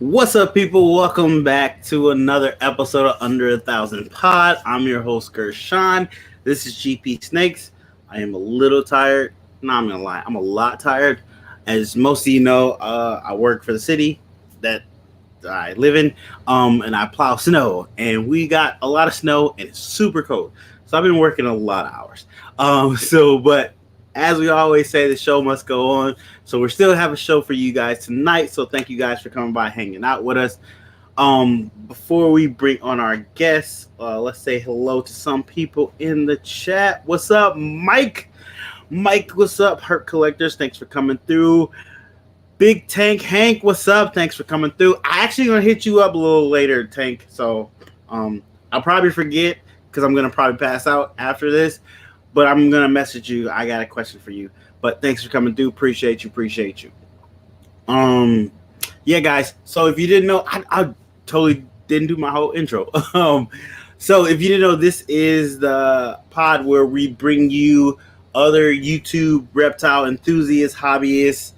What's up, people? Welcome back to another episode of Under 1,000 Pod. I'm your host, Gershon. This is GP Snakes. I am a little tired. No, I'm gonna lie. I'm a lot tired. As most of you know, I work for the city that I live in, and I plow snow. And we got a lot of snow, and it's super cold. So I've been working a lot of hours. But as we always say, the show must go on. So we're still have a show for you guys tonight. So thank you guys for coming by, hanging out with us. Before we bring on our guests, let's say hello to some people in the chat. What's up, Mike? Mike, what's up? Herp Collectors, thanks for coming through. Big Tank Hank, what's up? Thanks for coming through. I actually gonna hit you up a little later, Tank. So I'll probably forget because I'm gonna probably pass out after this. But I'm going to message you. I got a question for you. But thanks for coming through. Appreciate you. Yeah, guys. So if you didn't know, I totally didn't do my whole intro. So if you didn't know, this is the pod where we bring you other YouTube reptile enthusiasts, hobbyists,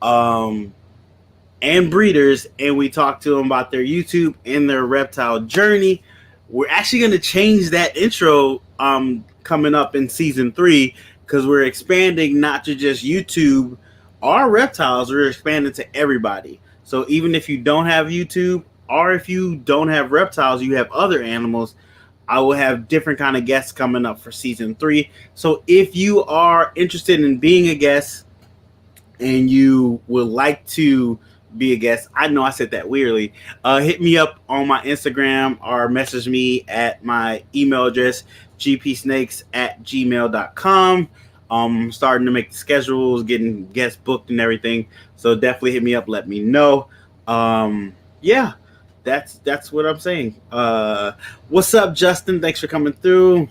and breeders, and we talk to them about their YouTube and their reptile journey. We're actually going to change that intro coming up in season 3 because we're expanding not to just YouTube or reptiles, we're expanding to everybody. So even if you don't have YouTube or if you don't have reptiles, you have other animals, I will have different kind of guests coming up for season 3. So if you are interested in being a guest and you would like to be a guest, I know I said that weirdly, hit me up on my Instagram or message me at my email address, gpsnakes@gmail.com. Starting to make the schedules, getting guests booked and everything. So definitely hit me up, let me know. Yeah, that's what I'm saying. What's up, Justin? Thanks for coming through.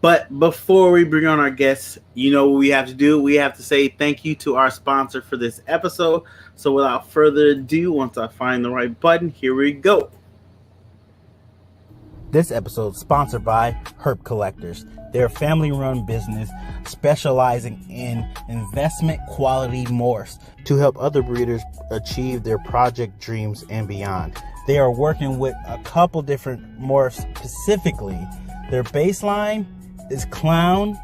But before we bring on our guests, you know what we have to do? We have to say thank you to our sponsor for this episode. So without further ado, once I find the right button, here we go. This episode is sponsored by Herp Collectors. They're a family-run business specializing in investment quality morphs to help other breeders achieve their project dreams and beyond. They are working with a couple different morphs specifically. Their baseline is Clown,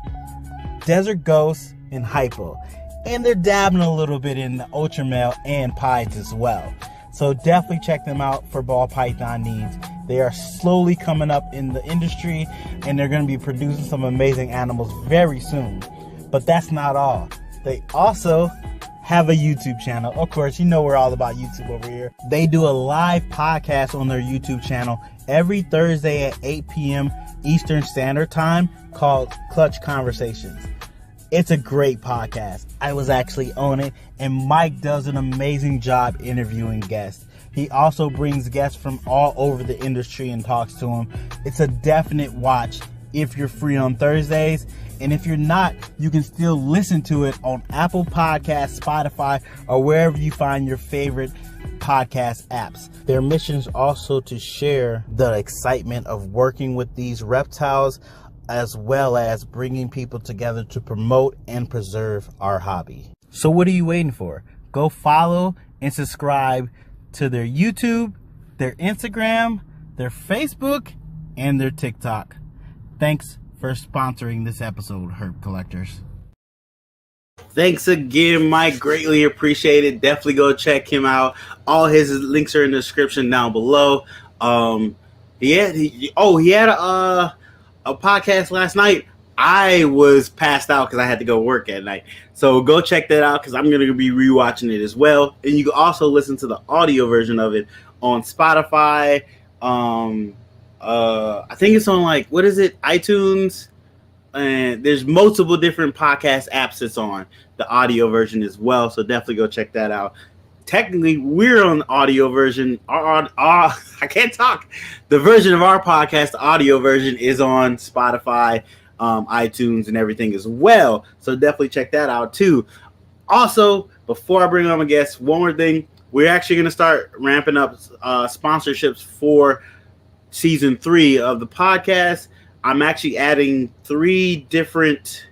Desert Ghost, and Hypo. And they're dabbing a little bit in the Ultramale and Pieds as well. So definitely check them out for ball python needs. They are slowly coming up in the industry and they're going to be producing some amazing animals very soon. But that's not all. They also have a YouTube channel. Of course, you know we're all about YouTube over here. They do a live podcast on their YouTube channel every Thursday at 8 p.m. Eastern Standard Time called Clutch Conversations. It's a great podcast. I was actually on it, and Mike does an amazing job interviewing guests. He also brings guests from all over the industry and talks to them. It's a definite watch if you're free on Thursdays. And if you're not, you can still listen to it on Apple Podcasts, Spotify, or wherever you find your favorite podcast apps. Their mission is also to share the excitement of working with these reptiles, as well as bringing people together to promote and preserve our hobby. So what are you waiting for? Go follow and subscribe to their YouTube, their Instagram, their Facebook, and their TikTok. Thanks for sponsoring this episode, Herp Collectors. Thanks again, Mike. Greatly appreciated. Definitely go check him out. All his links are in the description down below. He had a podcast last night. I was passed out because I had to go work at night. So go check that out because I'm going to be rewatching it as well. And you can also listen to the audio version of it on Spotify. I think it's on iTunes. And there's multiple different podcast apps it's on, the audio version as well. So definitely go check that out. Technically, we're on the audio version. I can't talk. The version of our podcast, the audio version, is on Spotify, iTunes, and everything as well. So definitely check that out too. Also, before I bring on my guests, one more thing. We're actually going to start ramping up sponsorships for season 3 of the podcast. I'm actually adding 3 different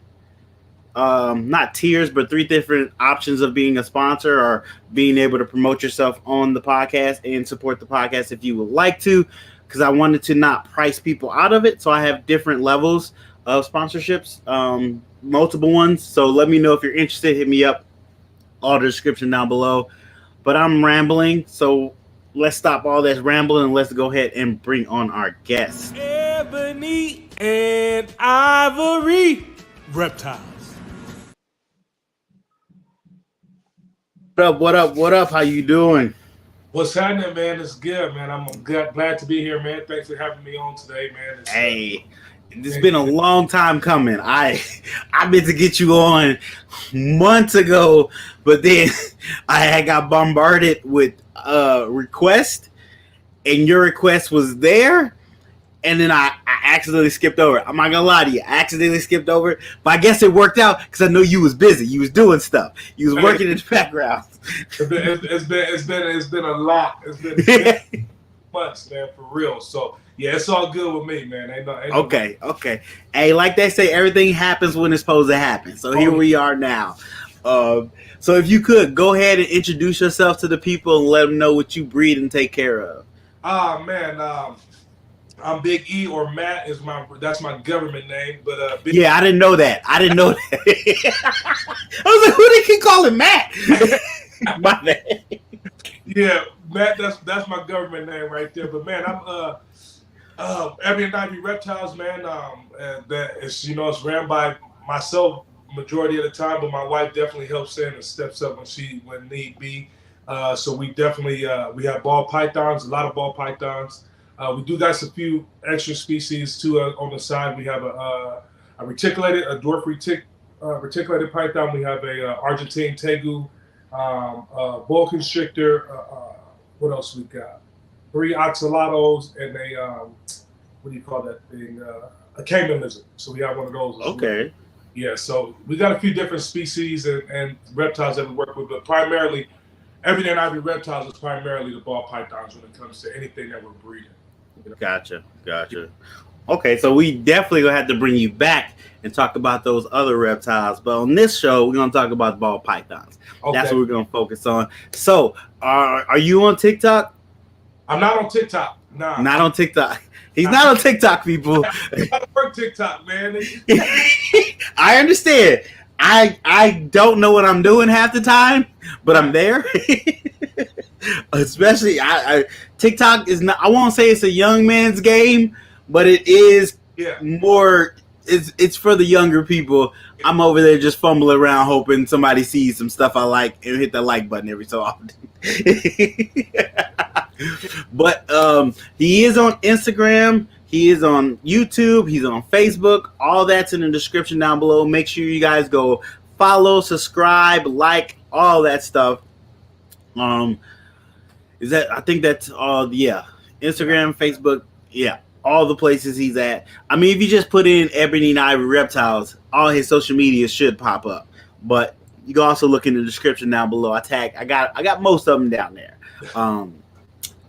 not tiers, but 3 different options of being a sponsor or being able to promote yourself on the podcast and support the podcast if you would like to, because I wanted to not price people out of it. So I have different levels of sponsorships, multiple ones. So let me know if you're interested. Hit me up. All the description down below. But I'm rambling, so let's stop all this rambling and let's go ahead and bring on our guest. Ebony and Ivory Reptiles. What up? What up? What up? How you doing? What's happening, man? It's good, man. I'm glad to be here, man. Thanks for having me on today, man. It's been a long time coming. I meant to get you on months ago, but then I had got bombarded with requests, and your request was there, and then I accidentally skipped over it. I'm not gonna lie to you, I accidentally skipped over it, but I guess it worked out because I know you was busy. You was doing stuff. You was working in the background. It's been a lot. It's been months, man, for real. So. Yeah, it's all good with me, man. Ain't okay. Hey, like they say, everything happens when it's supposed to happen. So here we are now. So if you could, go ahead and introduce yourself to the people and let them know what you breed and take care of. Man, I'm Big E, or Matt that's my government name. But yeah, I didn't know that. I was like, who they can call him Matt? My name. Yeah, Matt. That's my government name right there. But man, I'm Ebony and Ivory Reptiles, man. That is, it's ran by myself majority of the time, but my wife definitely helps in and steps up when need be. So we definitely we have ball pythons, a lot of ball pythons. We do got a few extra species too on the side. We have a dwarf reticulated python. We have a Argentine tegu, boa constrictor. What else we got? 3 oxalatos and a what do you call that thing? A caiman lizard. So we have one of those. Okay. Yeah. So we got a few different species and reptiles that we work with, but primarily, Ebony and Ivory Reptiles is primarily the ball pythons when it comes to anything that we're breeding. Gotcha. Okay, so we definitely gonna have to bring you back and talk about those other reptiles, but on this show we're gonna talk about ball pythons. Okay. That's what we're gonna focus on. So, are you on TikTok? I'm not on TikTok. Nah. Not on TikTok. He's not on TikTok, people. I work TikTok, man. I understand. I don't know what I'm doing half the time, but I'm there. Especially, TikTok is not. I won't say it's a young man's game, but it is more. It's for the younger people. I'm over there just fumbling around, hoping somebody sees some stuff I like and hit the like button every so often. But he is on Instagram, he is on YouTube, he's on Facebook. All that's in the description down below. Make sure you guys go follow, subscribe, like, all that stuff. I think that's all. Instagram, Facebook, all the places he's at. I mean, if you just put in Ebony and Ivory Reptiles, all his social media should pop up. But you can also look in the description down below. I got most of them down there.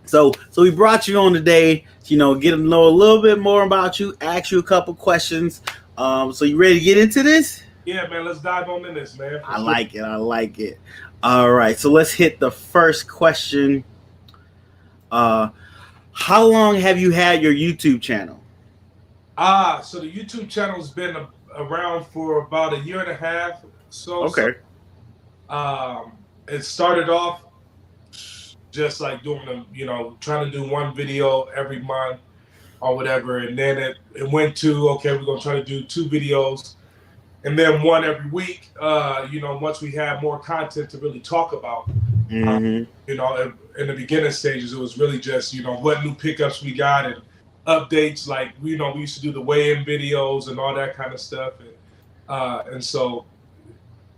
So we brought you on today to, get to know a little bit more about you, ask you a couple questions. So you ready to get into this? Yeah, man, let's dive on in this, man. I like it. All right, so let's hit the first question. How long have you had your YouTube channel? So the YouTube channel's been around for about 1.5 years. So okay. It started off just like doing trying to do one video every month or whatever, and then it went to, okay, we're gonna try to do 2 videos, and then 1 every week. Once we had more content to really talk about. In the beginning stages, it was really just what new pickups we got and updates. Like we used to do the weigh-in videos and all that kind of stuff, and so.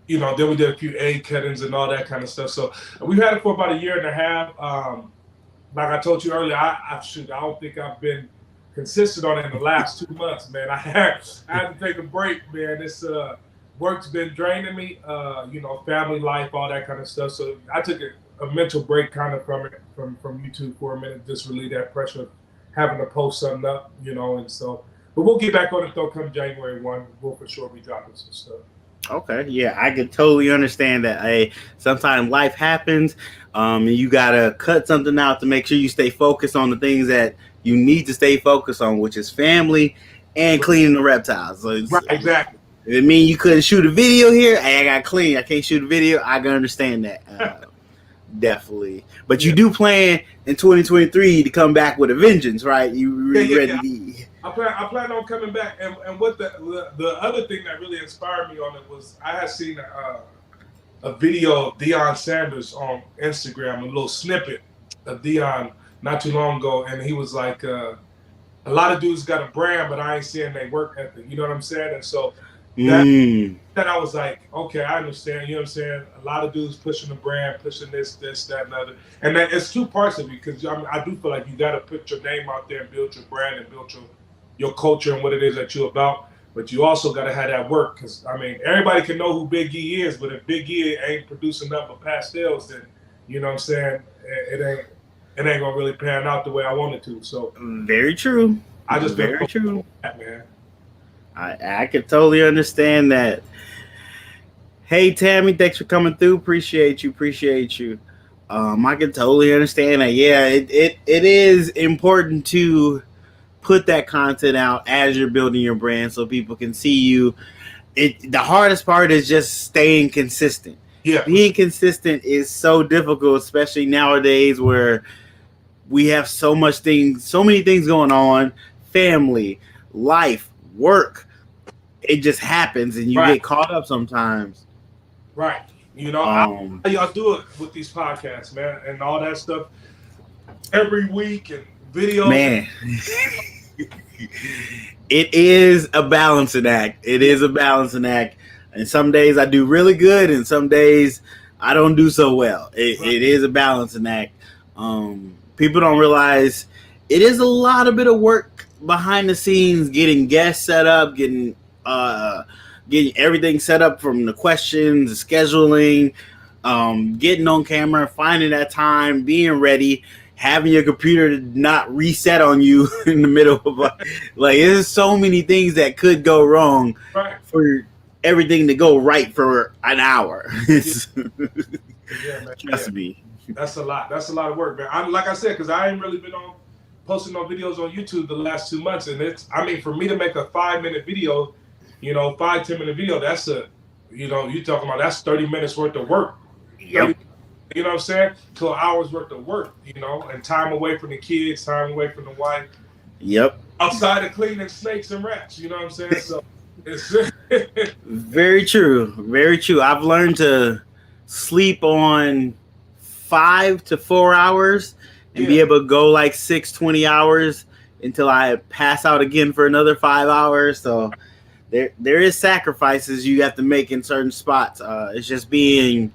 Then we did a few egg cuttings and all that kind of stuff. So we've had it for about 1.5 years. Like I told you earlier, I don't think I've been consistent on it in the last 2 months, man. I had to take a break, man. This work's been draining me, family life, all that kind of stuff. So I took a mental break kind of from it, from YouTube for a minute, just relieve that pressure of having to post something up, and so. But we'll get back on it though come January 1. We'll for sure be dropping some stuff. Okay, yeah, I could totally understand that. Hey, sometimes life happens, and you gotta cut something out to make sure you stay focused on the things that you need to stay focused on, which is family and cleaning the reptiles. So Right, exactly. it mean you couldn't shoot a video here. Hey, I got clean. I can't shoot a video. I can understand that. Definitely. But you do plan in 2023 to come back with a vengeance, right? You ready? I plan on coming back. And what the other thing that really inspired me on it was I had seen a video of Deion Sanders on Instagram, a little snippet of Deion not too long ago, and he was like, a lot of dudes got a brand, but I ain't seeing their work ethic. You know what I'm saying? And so that I was like, okay, I understand. You know what I'm saying? A lot of dudes pushing the brand, pushing this, that, and other. And then it's two parts of it, because I do feel like you got to put your name out there and build your brand and build your culture and what it is that you're about. But you also got to have that work, because, I mean, everybody can know who Big E is, but if Big E ain't producing nothing but pastels, then, you know what I'm saying, it ain't going to really pan out the way I want it to. So very true. I just very true. That, man. I can totally understand that. Hey, Tammy, thanks for coming through. Appreciate you. I can totally understand that. Yeah, it is important to put that content out as you're building your brand so people can see you. The hardest part is just staying consistent. Yeah. Being consistent is so difficult, especially nowadays where we have so many things going on, family, life, work. It just happens and you get caught up sometimes. Right. You know, how y'all do it with these podcasts, man, and all that stuff every week and videos. Man, it is a balancing act. And some days I do really good and some days I don't do so well. It is a balancing act. People don't realize it is a lot of bit of work behind the scenes, getting guests set up, getting everything set up from the questions, the scheduling, getting on camera, finding that time, being ready, having your computer not reset on you in the middle of like there's so many things that could go wrong for everything to go right for an hour. Trust me. That's a lot. That's a lot of work, man. Like I said, because I ain't really been posting no videos on YouTube the last 2 months, and for me to make a 5-minute video, 5-10-minute video, that's you talking about that's 30 minutes worth of work. Yep. You know what I'm saying? 12 hours worth of work, and time away from the kids, time away from the wife. Yep. Outside of cleaning snakes and rats, you know what I'm saying? So it's very true. Very true. I've learned to sleep on 5 to 4 hours and be able to go like 20 hours until I pass out again for another 5 hours. So there is sacrifices you have to make in certain spots. It's just being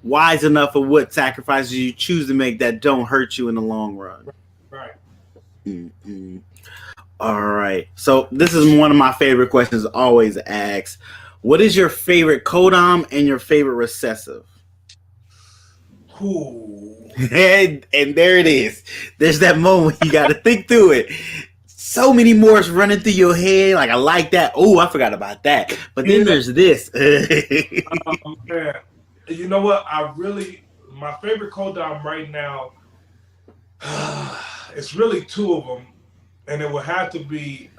wise enough of what sacrifices you choose to make that don't hurt you in the long run. Right. Mm-mm. All right. So this is one of my favorite questions I always ask. What is your favorite codom and your favorite recessive? Ooh. And there it is. There's that moment you got to think through it. So many more running through your head. Like, I like that. Oh, I forgot about that. But then there's this. Man. You know what? My favorite codom right now, it's really 2 of them. And it would have to be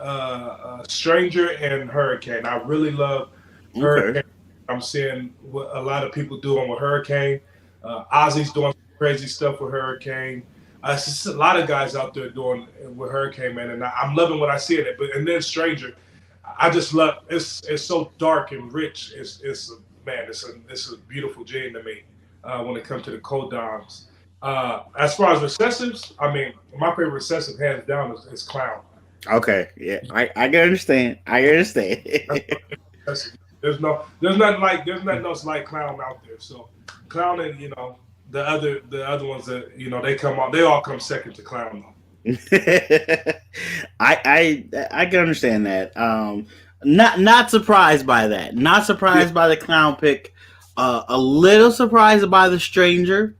Stranger and Hurricane. I really love Hurricane. I'm seeing what a lot of people doing with Hurricane. Ozzy's doing crazy stuff with Hurricane. It's just a lot of guys out there doing it with Hurricane, man. And I'm loving what I see in it. And then Stranger, I just love. It's so dark and rich. It's a beautiful gene to me when it comes to the codoms. As far as recessives, I mean, my favorite recessive hands down is Clown. Okay, yeah, I can understand. There's nothing else like Clown out there. So Clown and the other ones that they all come second to Clown though. I can understand that. Not surprised by that. Not surprised by the Clown pick. A little surprised by the Stranger.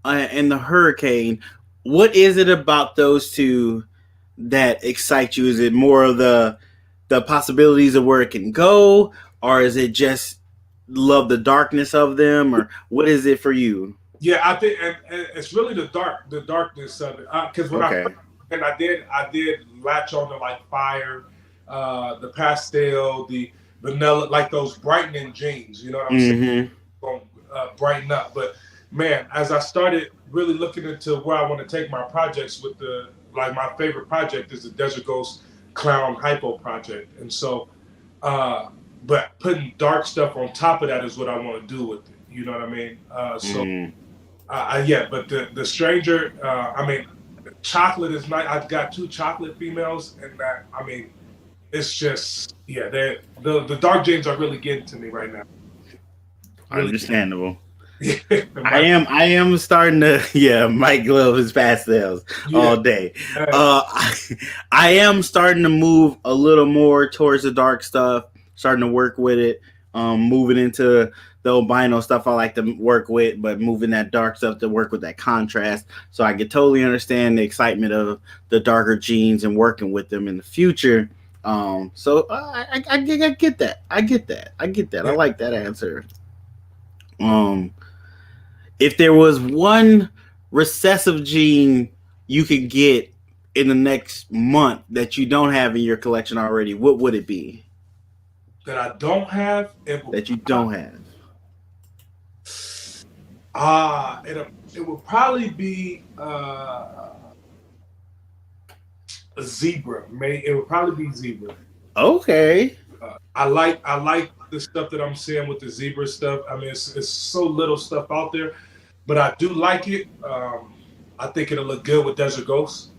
And the Hurricane. What is it about those two that excites you? Is it more of the the possibilities of where it can go, or is it just love the darkness of them, or what is it for you? Yeah, I think, and it's really the darkness of it. Because when Okay. I did latch on to like fire, the pastel, the vanilla, like those brightening jeans. You know what I'm saying? Going brighten up. But man, as I started really looking into where I want to take my projects with my favorite project is the Desert Ghost Clown Hypo project, and so. But putting dark stuff on top of that is what I want to do with it. You know what I mean? But the stranger, chocolate is nice. I've got 2 chocolate females, and that, I mean, it's just, the dark jeans are really getting to me right now. Really understandable. I am starting to, Mike Glove is pastels all day. I am starting to move a little more towards the dark stuff, starting to work with it, moving into the albino stuff I like to work with, but moving that dark stuff to work with that contrast. So I can totally understand the excitement of the darker jeans and working with them in the future. So I get that. I get that. I like that answer. If there was one recessive gene you could get in the next month that you don't have in your collection already, what would it be? That I don't have? That you don't have? It would probably be a zebra. It would probably be zebra. Okay. I like the stuff that I'm seeing with the zebra stuff. I mean, it's so little stuff out there, but I do like it. I think it'll look good with Desert Ghost.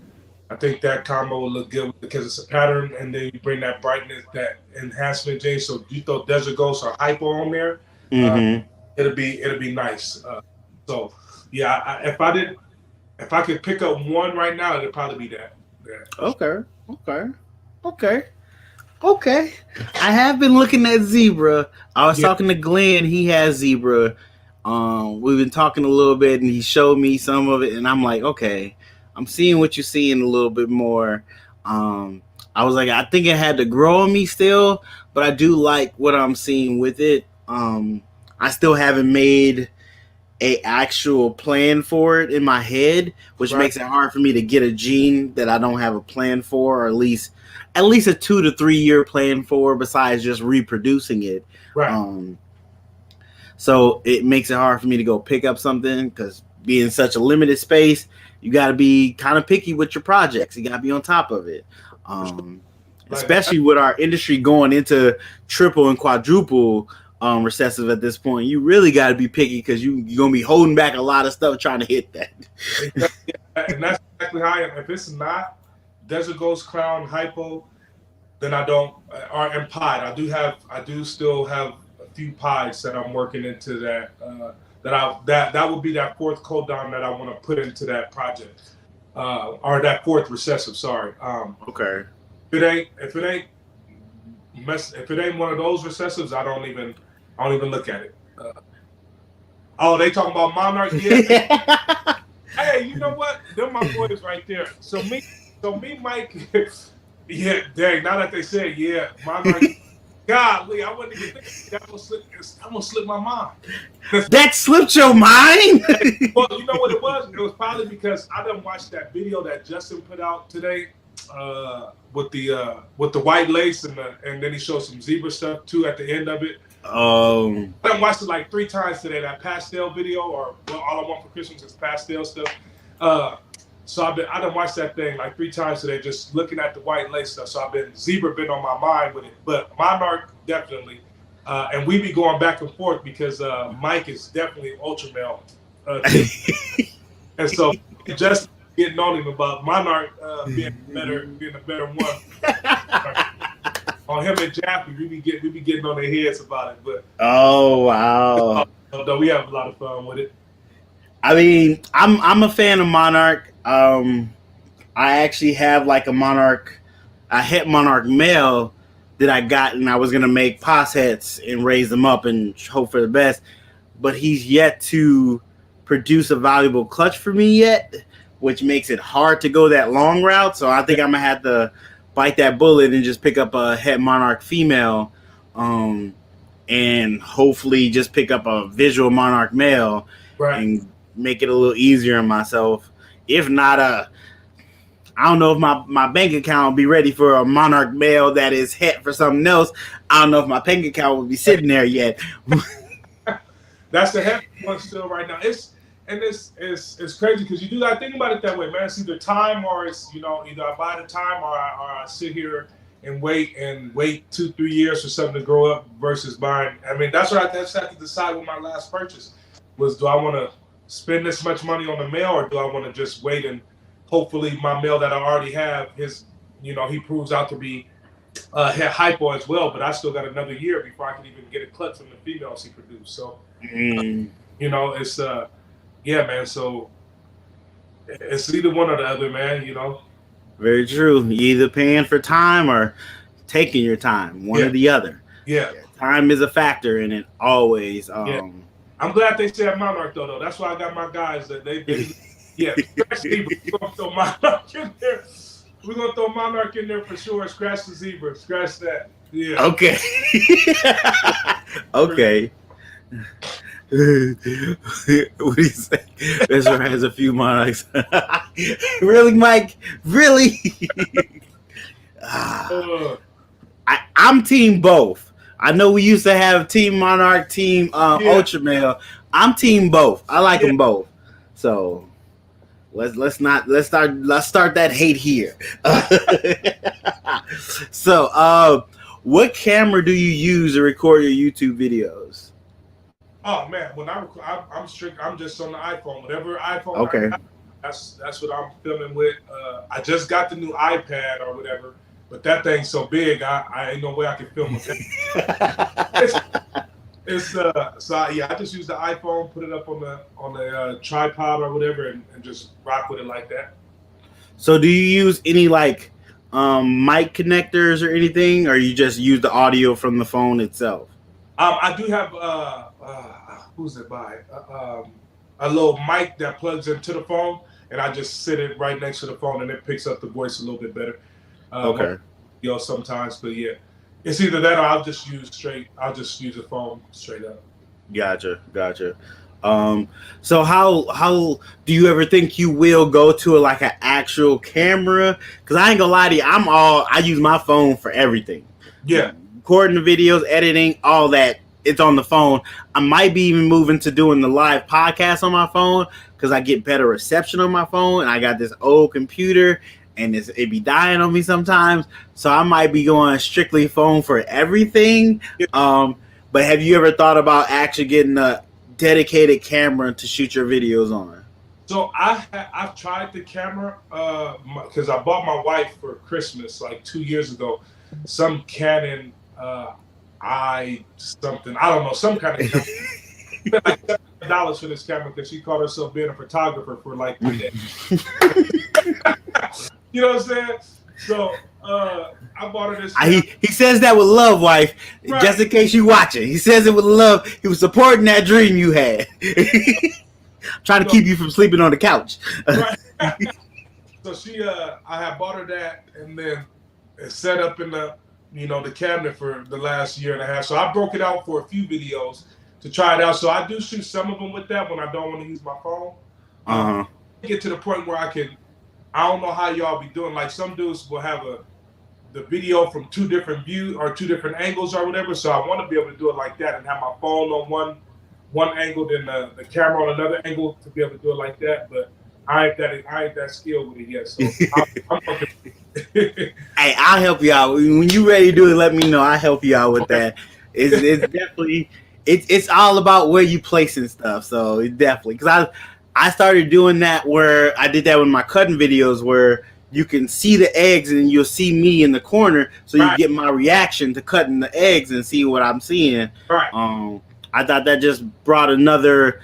I think that combo will look good because it's a pattern, and then you bring that brightness, that enhancement, Jay. So you throw Desert Ghost or Hypo on there, it'll be nice. If I could pick up one right now, it'd probably be that. Okay. I have been looking at zebra. I was talking to Glenn. He has zebra. We've been talking a little bit, and he showed me some of it, and I'm like, okay. I'm seeing what you're seeing a little bit more. I was like, I think it had to grow on me still, but I do like what I'm seeing with it. I still haven't made a actual plan for it in my head, which makes it hard for me to get a gene that I don't have a plan for, or at least a 2 to 3 year plan for, besides just reproducing it. So it makes it hard for me to go pick up something, because being such a limited space, you got to be kind of picky with your projects. You got to be on top of it. Especially with our industry going into triple and quadruple recessive at this point. You really got to be picky, because you're going to be holding back a lot of stuff trying to hit that. And that's exactly how I am. If it's not Desert Ghost Clown Hypo, then I don't. And POD. I do still have a few PODs that I'm working into that. That would be that 4th codon that I want to put into that project, or that 4th recessive. Sorry. Okay. If it ain't one of those recessives, I don't even look at it. They talking about Monarch? Yeah. Hey, you know what? They're my boys right there. So me, Mike. Yeah, dang. Now that they said, Monarch. Golly, I wouldn't even think that I'm gonna slip my mind. That slipped your mind? Well, you know what it was? It was probably because I didn't watch that video that Justin put out today, with the white lace, and then he showed some zebra stuff too at the end of it. I done watched it like 3 times today. That pastel video, or all I want for Christmas is pastel stuff. So I done watched that thing like 3 times today, just looking at the white lace stuff. So zebra been on my mind with it, but Monarch definitely, and we be going back and forth because Mike is definitely ultra male, and so just getting on him about Monarch being a better one. On him and Jaffe, we be getting on their heads about it, but wow, though we have a lot of fun with it. I mean, I'm a fan of Monarch. I actually have like a het Monarch male that I got, and I was gonna make pos hets and raise them up and hope for the best. But he's yet to produce a valuable clutch for me yet, which makes it hard to go that long route. So I think I'm gonna have to bite that bullet and just pick up a het monarch female, and hopefully just pick up a visual monarch male, Right. and make it a little easier on myself. If not, I don't know if my bank account will be ready for a monarch male that is het for something else. I don't know if my bank account will be sitting there yet. That's the heavy one still right now. It's crazy because you do got to think about it that way, man. It's either time or it's, you know, either I buy the time or I sit here and wait 2-3 years for something to grow up versus buying. I mean, that's what I just had to decide with my last purchase was, do I want to spend this much money on the male, or do I want to just wait and hopefully my male that I already have, his, you know, he proves out to be hypo as well, but I still got another year before I can even get a clutch from the females he produced. So, you know, it's yeah, man. So it's either one or the other, man. You know. Very true. You either paying for time or taking your time, one or the other. Yeah. Time is a factor in it always. I'm glad they said monarch though. That's why I got my guys that they yeah. We're gonna throw monarch in there. We're gonna throw monarch in there for sure. Scratch the zebra. Scratch that. Yeah. Okay. Okay. What do you say? Ezra has a few monarchs. Really, Mike? Really? I'm team both. I know we used to have team monarch, team ultra male. I'm team both. I like them both. So let's start that hate here. So what camera do you use to record your YouTube videos? Oh man, when I'm strict. I'm just on the iPhone. Whatever iPhone. Okay. I have, that's what I'm filming with. I just got the new iPad or whatever, but that thing's so big, I ain't no way I can film with that. So yeah, I just use the iPhone, put it up on the tripod or whatever, and just rock with it like that. So do you use any like mic connectors or anything, or you just use the audio from the phone itself? I do have who's it by? A little mic that plugs into the phone, and I just sit it right next to the phone, and it picks up the voice a little bit better. Okay. You know, sometimes, but yeah, it's either that or I'll just use the phone straight up. Gotcha. So how do you ever think you will go to like an actual camera? Because I ain't gonna lie to you, I use my phone for everything. Yeah. Recording the videos, editing, all that, it's on the phone. I might be even moving to doing the live podcast on my phone because I get better reception on my phone, and I got this old computer and it be dying on me sometimes. So I might be going strictly phone for everything. Yeah. But have you ever thought about actually getting a dedicated camera to shoot your videos on? So I've tried the camera because I bought my wife for Christmas like 2 years ago some Canon I don't know, some kind of camera. Spent like $7 for this camera because she called herself being a photographer for like 3 days. You know what I'm saying? So I bought her this. He says that with love, wife. Right. Just in case you watching, he says it with love. He was supporting that dream you had. Trying to keep you from sleeping on the couch. Right. So I had bought her that, and then it set up in the cabinet for the last year and a half. So I broke it out for a few videos to try it out. So I do shoot some of them with that when I don't want to use my phone. Get to the point where I don't know how y'all be doing. Like some dudes will have the video from 2 different views or 2 different angles or whatever. So I want to be able to do it like that and have my phone on one angle, then the camera on another angle to be able to do it like that. But I ain't that skilled with it yet. So I'm Hey, I'll help you out. When you ready to do it, let me know. I'll help you out with that. It's definitely it's all about where you placing stuff. So it definitely, because I started doing that where I did that with my cutting videos where you can see the eggs and you'll see me in the corner, so you get my reaction to cutting the eggs and see what I'm seeing. Right. I thought that just brought another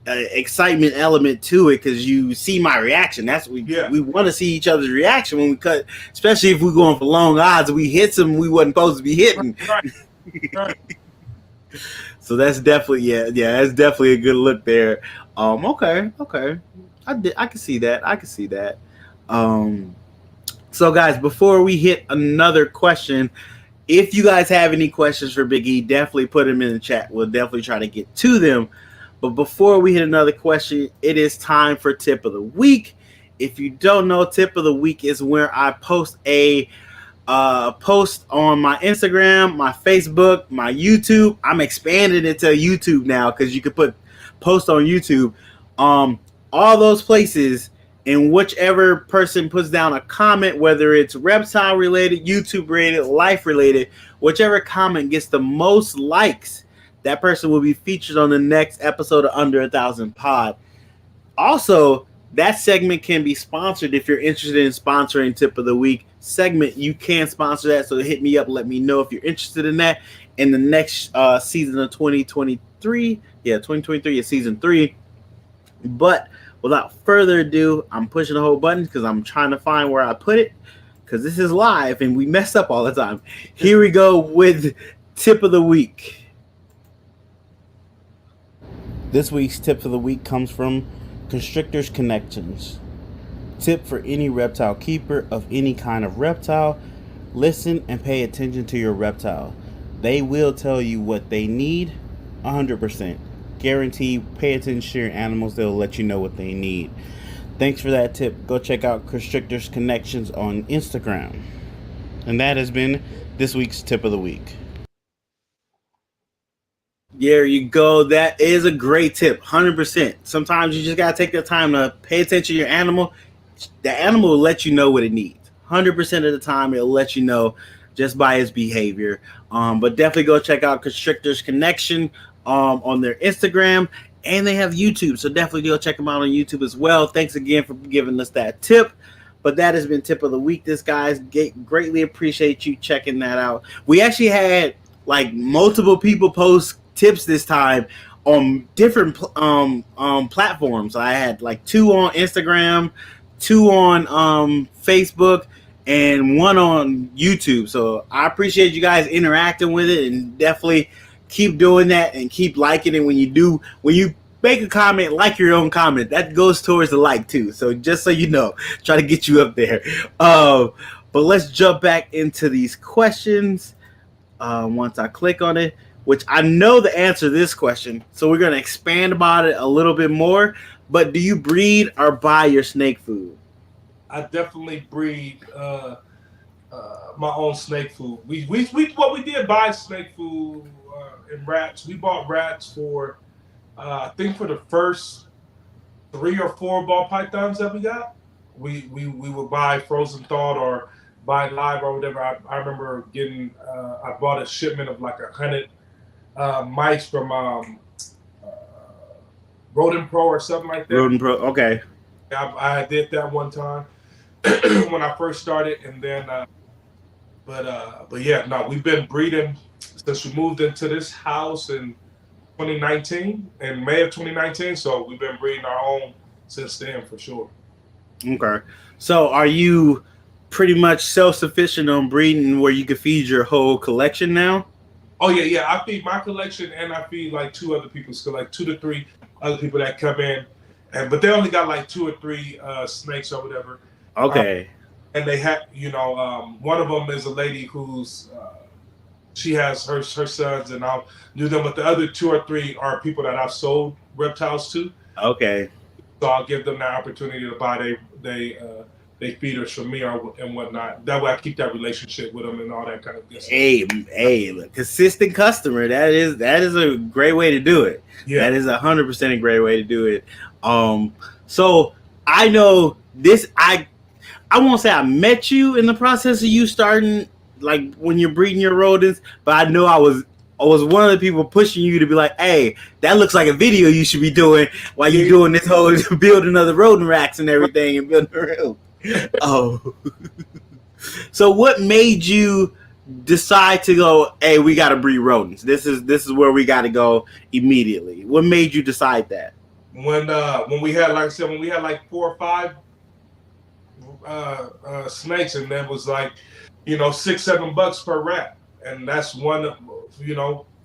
excitement element to it because you see my reaction. That's we want to see each other's reaction when we cut, especially if we're going for long odds. We hit some we wasn't supposed to be hitting. Right. So that's definitely that's definitely a good look there. Okay. I can see that. So, guys, before we hit another question, if you guys have any questions for Big E, definitely put them in the chat. We'll definitely try to get to them. But before we hit another question, it is time for Tip of the Week. If you don't know, Tip of the Week is where I post a post on my Instagram, my Facebook, my YouTube. I'm expanding it to YouTube now because you can put post on YouTube. All those places, and whichever person puts down a comment, whether it's reptile related, YouTube related, life related, whichever comment gets the most likes, that person will be featured on the next episode of Under 1,000 Pod. Also, that segment can be sponsored. If you're interested in sponsoring Tip of the Week segment, you can sponsor that. So hit me up, let me know if you're interested in that. In the next season of 2023, 2023 is season 3. But without further ado, I'm pushing the whole button because I'm trying to find where I put it because this is live and we mess up all the time. Here we go with Tip of the Week. This week's Tip of the Week comes from Constrictors Connections. Tip for any reptile keeper of any kind of reptile: listen and pay attention to your reptile. They will tell you what they need 100%. Guarantee, pay attention to your animals. They'll let you know what they need. Thanks for that tip. Go check out Constrictors Connections on Instagram. And that has been this week's Tip of the Week. There you go. That is a great tip. 100%. Sometimes you just got to take the time to pay attention to your animal. The animal will let you know what it needs. 100% of the time, it'll let you know just by its behavior. But definitely go check out Constrictors Connection on their Instagram, and they have YouTube, so definitely go check them out on YouTube as well. Thanks again for giving us that tip. But that has been Tip of the Week. This, guys, greatly appreciate you checking that out. We actually had like multiple people post tips this time on different platforms. I had like 2 on Instagram, 2 on Facebook, and 1 on YouTube. So I appreciate you guys interacting with it, and definitely keep doing that and keep liking it. When you make a comment, like your own comment, that goes towards the like too. So just so you know, try to get you up there. But let's jump back into these questions. Once I click on it, which I know the answer to this question, so we're going to expand about it a little bit more. But do you breed or buy your snake food? I definitely breed my own snake food. We did buy snake food and rats. We bought rats for I think for the first 3 or 4 ball pythons that we got. We would buy frozen thawed or buy live or whatever. I remember getting I bought a shipment of like 100 mice from Rodent Pro or something like that. Rodent Pro, okay. I did that one time when I first started, and then but yeah, no, we've been breeding since we moved into this house in 2019, in May of 2019. So we've been breeding our own since then, for sure. Okay. So are you pretty much self-sufficient on breeding where you can feed your whole collection now? Oh yeah. I feed my collection, and I feed like 2 other people's, so like 2 to 3 other people that come in, but they only got like 2 or 3 snakes or whatever. Okay. And they have, one of them is a lady who's she has her sons, and I'll do them. But the other 2 or 3 are people that I've sold reptiles to. Okay. So I'll give them the opportunity to buy they feeders from me and whatnot. That way I keep that relationship with them and all that kind of good stuff. Hey, look, consistent customer. That is a great way to do it. Yeah. That is 100% a great way to do it. So I know this. I won't say I met you in the process of you starting, like when you're breeding your rodents, but I know I was one of the people pushing you to be like, hey, that looks like a video you should be doing while you're doing this whole building other rodent racks and everything and building a room. Oh. So what made you decide to go, hey, we got to breed rodents? This is where we got to go immediately. What made you decide that? When we had, like I said, when we had like 4 or 5 snakes, and that was like, $6-7 per rat, and that's one,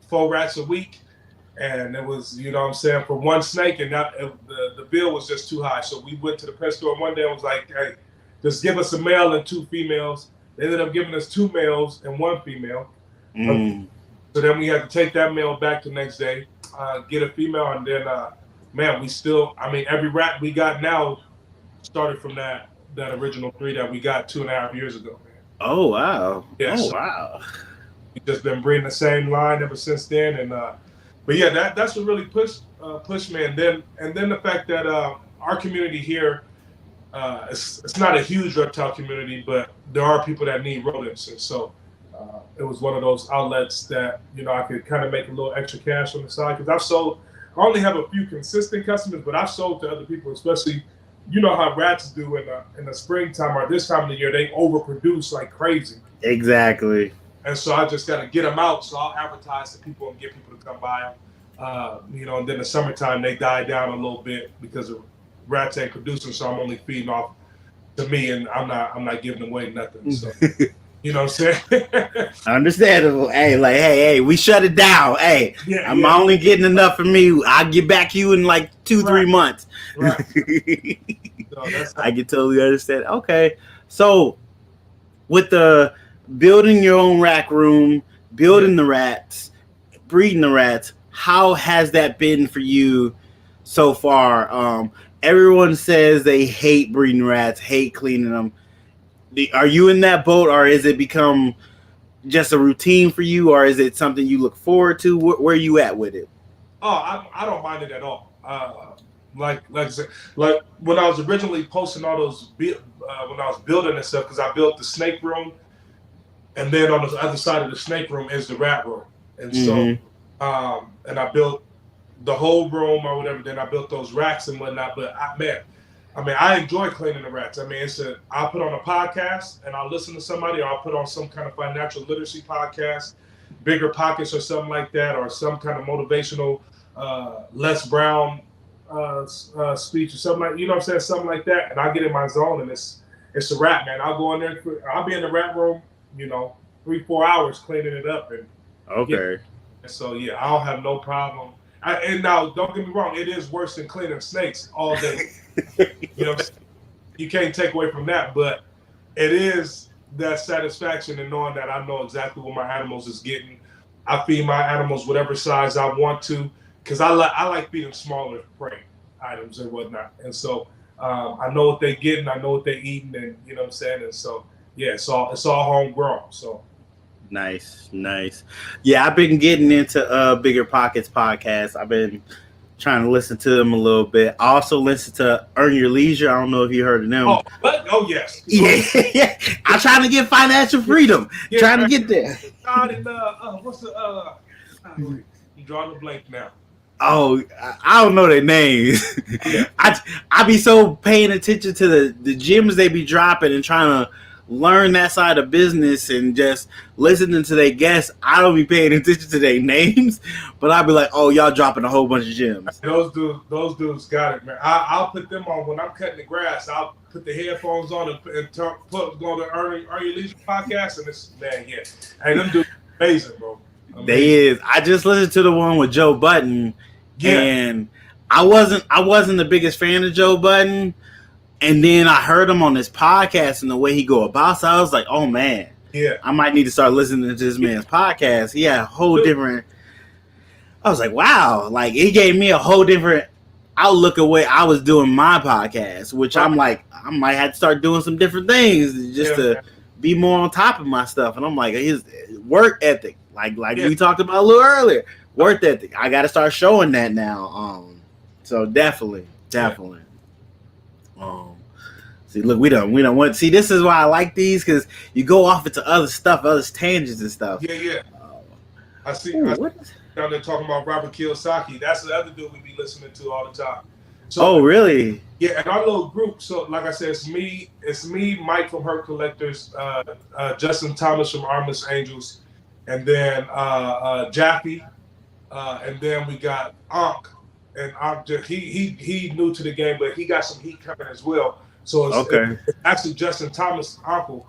4 rats a week, and it was, for one snake, and that the bill was just too high. So we went to the pet store one day and was like, hey, just give us a male and 2 females. They ended up giving us 2 males and 1 female. So then we had to take that male back the next day, get a female, and then man, we still, I mean, every rat we got now started from that original 3 that we got 2.5 years ago, man. Oh wow. Yeah, oh wow. We've just been breeding the same line ever since then, and but yeah, that's what really pushed me, and then the fact that our community here, it's not a huge reptile community, but there are people that need rodents, and so it was one of those outlets that, you know, I could kind of make a little extra cash on the side, because I only have a few consistent customers, but I've sold to other people, especially, you know how rats do in the springtime or this time of the year, they overproduce like crazy. Exactly. And so I just got to get them out. So I'll advertise to people and get people to come buy them. You know, and then the summertime, they die down a little bit because the rats ain't producing. So I'm only feeding off to me, and I'm not giving away nothing. So, you know what I'm saying? Understandable. Hey, we shut it down. Hey, I'm only getting enough for me. I'll get back to you in like 2-3 months. Right. So I can totally understand. Okay. So with the building your own rack room, building the rats, breeding the rats, how has that been for you so far? Everyone says they hate breeding rats, hate cleaning them. Are you in that boat, or is it become just a routine for you, or is it something you look forward to? Where are you at with it? Oh, I don't mind it at all. Like I said, like when I was originally posting all those, when I was building and stuff, because I built the snake room, and then on the other side of the snake room is the rat room, and so and I built the whole room or whatever. Then I built those racks and whatnot. But I enjoy cleaning the rats. I mean, I'll put on a podcast and I'll listen to somebody, or I'll put on some kind of financial literacy podcast, Bigger Pockets or something like that, or some kind of motivational Les Brown speech or something like, you know what I'm saying, something like that. And I get in my zone, and it's a rat, man. I'll go in there, I'll be in the rat room, you know, 3-4 hours cleaning it up. And okay. And so yeah, I'll have no problem. And now, don't get me wrong, it is worse than cleaning snakes all day. You know, you can't take away from that, but it is that satisfaction in knowing that I know exactly what my animals is getting. I feed my animals whatever size I want to, because I like feeding smaller prey items and whatnot. And so I know what they're getting, I know what they're eating, and you know what I'm saying. And so yeah, it's all homegrown. So. Nice. Yeah, I've been getting into Bigger Pockets podcast. I've been trying to listen to them a little bit. I also listen to Earn Your Leisure. I don't know if you heard of them. Oh yes. Yeah. I'm trying to get financial freedom. Trying to get there. What's the you drawing a blank now. Oh, I don't know their names. Yeah. I be so paying attention to the gyms they be dropping and trying to learn that side of business and just listening to their guests. I don't be paying attention to their names, but I'll be like, oh, y'all dropping a whole bunch of gems. Those dudes got it, man. I'll put them on when I'm cutting the grass. I'll put the headphones on and go to Earn Your Leisure podcast, and it's, man, yeah. Hey, them dudes amazing, bro. Amazing. They is. I just listened to the one with Joe Budden, and I wasn't the biggest fan of Joe Budden. And then I heard him on this podcast and the way he go about, so I was like, oh, man. Yeah. I might need to start listening to this man's podcast. He had a whole different... I was like, wow. Like, he gave me a whole different outlook of way I was doing my podcast, which I'm like, I might have to start doing some different things just to be more on top of my stuff. And I'm like, his work ethic, like we talked about a little earlier, work ethic. I got to start showing that now. So definitely. See, look, we don't want. See, this is why I like these, because you go off into other stuff, other tangents and stuff. Yeah. I see. Down there talking about Robert Kiyosaki. That's the other dude we be listening to all the time. So, really? Yeah, and our little group. So, like I said, it's me, Mike from Herp Collectors, Justin Thomas from Armless Angels, and then Jaffe, and then we got Ankh, and Ankh. He new to the game, but he got some heat coming as well. So it's actually Justin Thomas' uncle,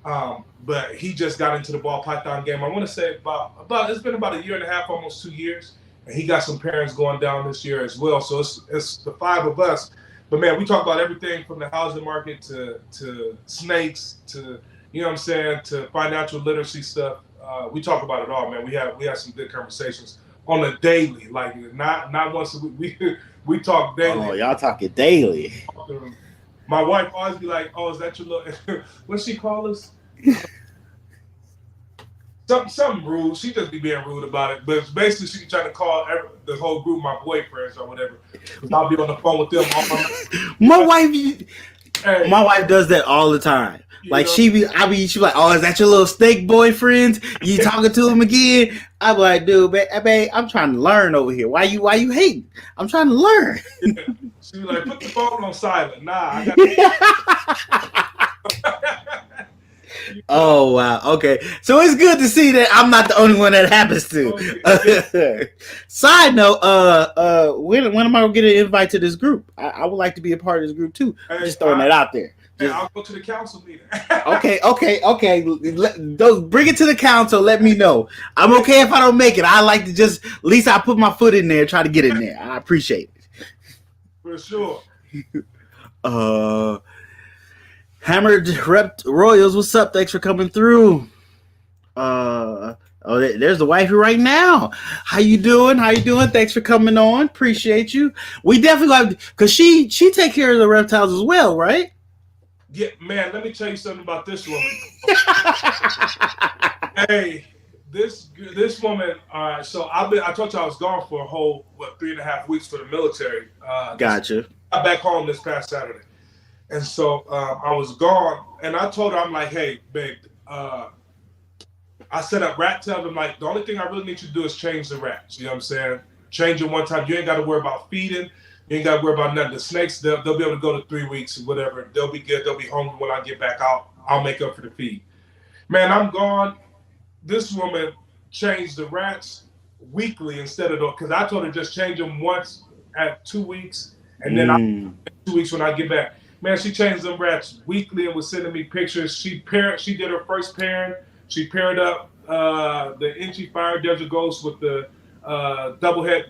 but he just got into the ball python game. I want to say about it's been about 1.5 years, almost 2 years, and he got some parents going down this year as well. So it's the 5 of us But man, we talk about everything from the housing market to snakes to, you know what I'm saying, to financial literacy stuff. We talk about it all, man. We have some good conversations on a daily, like not once a week. We talk daily. Oh, y'all talking daily. My wife always be like, "Oh, is that your little?" What she call us? Something rude. She just be being rude about it. But basically, she be trying to call the whole group my boyfriends or whatever. I'll be on the phone with them all my wife does that all the time. Like she be like, "Oh, is that your little snake boyfriend? You talking to him again?" I'm like, "Dude, babe, I'm trying to learn over here. Why you hating? I'm trying to learn." Yeah. She be like, "Put the phone on silent." Nah, I got. Oh wow, okay. So it's good to see that I'm not the only one that happens to. Side note, when am I gonna get an invite to this group? I would like to be a part of this group too. Just throwing that out there. I'll go to the council meeting. Okay. Bring it to the council. Let me know. I'm okay if I don't make it. I like to just, at least I put my foot in there, try to get in there. I appreciate it. For sure. Hammered Rep Royals, what's up? Thanks for coming through. There's the wifey right now. How you doing? Thanks for coming on. Appreciate you. We definitely have, because she take care of the reptiles as well, right? Yeah, man. Let me tell you something about this woman. Hey, this woman. So I told you I was gone for a whole 3.5 weeks for the military. Gotcha. I got back home this past Saturday. And so I was gone, and I told her, I'm like, "Hey, babe, I set up rat tails. I'm like, the only thing I really need you to do is change the rats. You know what I'm saying? Change it one time. You ain't got to worry about feeding. You ain't got to worry about nothing. The snakes, they'll be able to go to 3 weeks or whatever. They'll be good. They'll be hungry when I get back out. I'll make up for the feed. Man, I'm gone. This woman changed the rats weekly instead of because I told her just change them once at 2 weeks, and then 2 weeks when I get back. Man, she changed them rats weekly and was sending me pictures. She did her first pairing. She paired up the Inchy Fire Desert Ghost with the double head